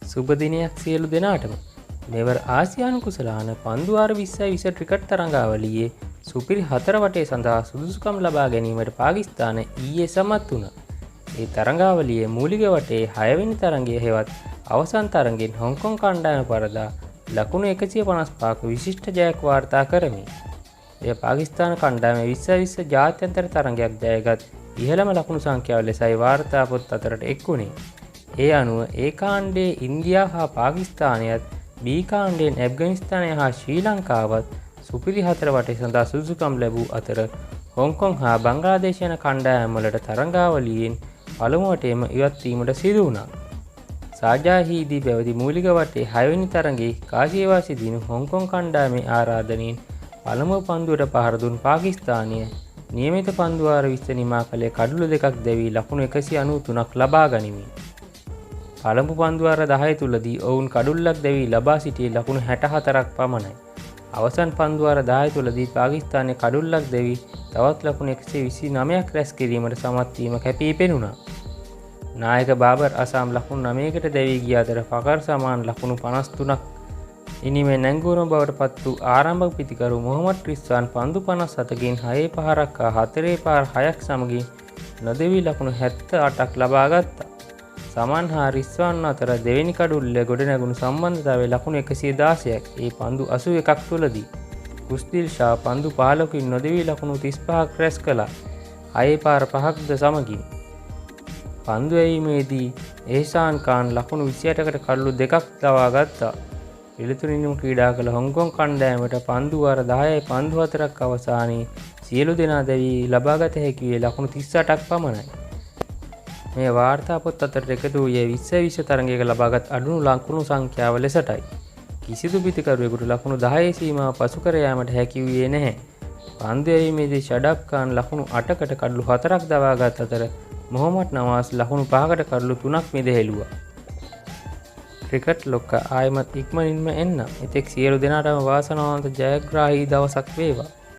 සුබ දිනයක් සියලු දෙනාටම. මෙවර ආසියානු කුසලාන පන්දුවාර 2020 ක්‍රිකට් තරඟාවලියේ සුපිරි 4 වටේ සඳහා සුදුසුකම් ලබා ගැනීමට පාකිස්තාන ඊයේ සමත් වුණා. ඒ තරඟාවලියේ මූලික වටේ 6 වෙනි තරඟය හෙවත් අවසන් තරඟෙන් හොංකොං කණ්ඩායම පරදා ලකුණු 155ක විශිෂ්ට ජයක් වාර්තා කරමි. එය පාකිස්තාන කණ්ඩායම 2020 ජාත්‍යන්තර තරඟයක් ජයගත් ඉහළම ලකුණු සංඛ්‍යාව ලෙසයි වාර්තා පොත් අතරට එක් වුණේ. ඒ අනුව ඒ කාණ්ඩයේ ඉන්දියාව හා පාකිස්තානයත් බී කාණ්ඩයෙන් ඇෆ්ගනිස්තානය හා ශ්‍රී ලංකාවත් සුපිරි 4 වටේ සඳහා සුදුසුකම් ලැබූ අතර හොංකොං හා බංග්ලාදේශ යන කණ්ඩායම් වලට තරඟාවලියෙන් පළමු වටේම ඉවත් වීමට සිදු වුණා. සාජාහීදී පැවති මූලික වටේ 6 වෙනි තරඟයේ කාසියවාසී දිනු හොංකොං කණ්ඩායමේ ආරාධනයෙන් පළමුව පන්දුවට පහර දුන් පාකිස්තානය නියමිත පන්දුවාර 20 නිමා කළේ කඩුළු දෙකක් දැවී ලකුණු 193ක් ලබා ගනිමින්. පළමු පන්දුවාර 10 තුලදී ඔවුන් කඩුල්ලක් දැවී ලබා සිටියේ ලකුණු 64ක් පමණයි. අවසන් පන්දුවාර 10 තුලදී පාකිස්තානයේ කඩුල්ලක් දැවී තවත් ලකුණු 129ක් රැස් කිරීමට සමත් වීම කැපී පෙනුණා. නායක බාබර් අසාම් ලකුණු 9කට දැවී ගිය අතර ෆකර් සමාන් ලකුණු 53ක් ඉනිමේ නැංගුරම බවට පත් වූ ආරම්භක පිතිකරු මොහමඩ් රිස්වාන් පන්දු 57කින් 6 පහරක් හා 4 පහර 6ක් සමගින් නොදෙවී ලකුණු 78ක් ලබා ගත්තා. සමන් හා රිස්වාන් අතර දෙවෙනි කඩුල්ලේ ගොඩනැගුණු සම්බන්ධතාවයේ ලකුණු 116ක්. ඒ පන්දු 81ක් තුලදී කුස්දිල් ෂා පන්දු 15කින් නොදෙවී ලකුණු 35ක් රැස් කළා. 6 පාර 5ක්ද සමගින් පන්දු ඇීමේදී ඒෂාන් කාන් ලකුණු 28කට කඩලු දෙකක් ලබා ගත්තා. පිළිතුරින්ම ක්‍රීඩා කළ හොංකොං කණ්ඩායමට පන්දු වාර 10යි පන්දු 4ක් අවසානයේ සියලු දෙනා දැවී ලබාගත හැකි වේ ලකුණු 38ක් පමණයි. මේ වාර්තා පොත් අතරට එකතු වූයේ 2020 තරඟයක ලබාගත් අඩුණු ලකුණු සංඛ්‍යාව ලෙසටයි. කිසිදු පිතිකරුවෙකුට ලකුණු 10 සීමාව පසු කර යාමට හැකි වූයේ නැහැ. පන්දු ඇීමේදී ෂඩබ් ખાන් ලකුණු 8කට කඩලු 4ක් දවාගත් අතර මොහමඩ් නවාස් ලකුණු 5කට කඩලු 3ක් මිදහෙළුවා. ක්‍රිකට් ලොක්ක ආයමත් ඉක්මනින්ම එන්න. එතෙක් සියලු දෙනාටම වාසනාවන්ත ජයග්‍රාහී දවසක් වේවා.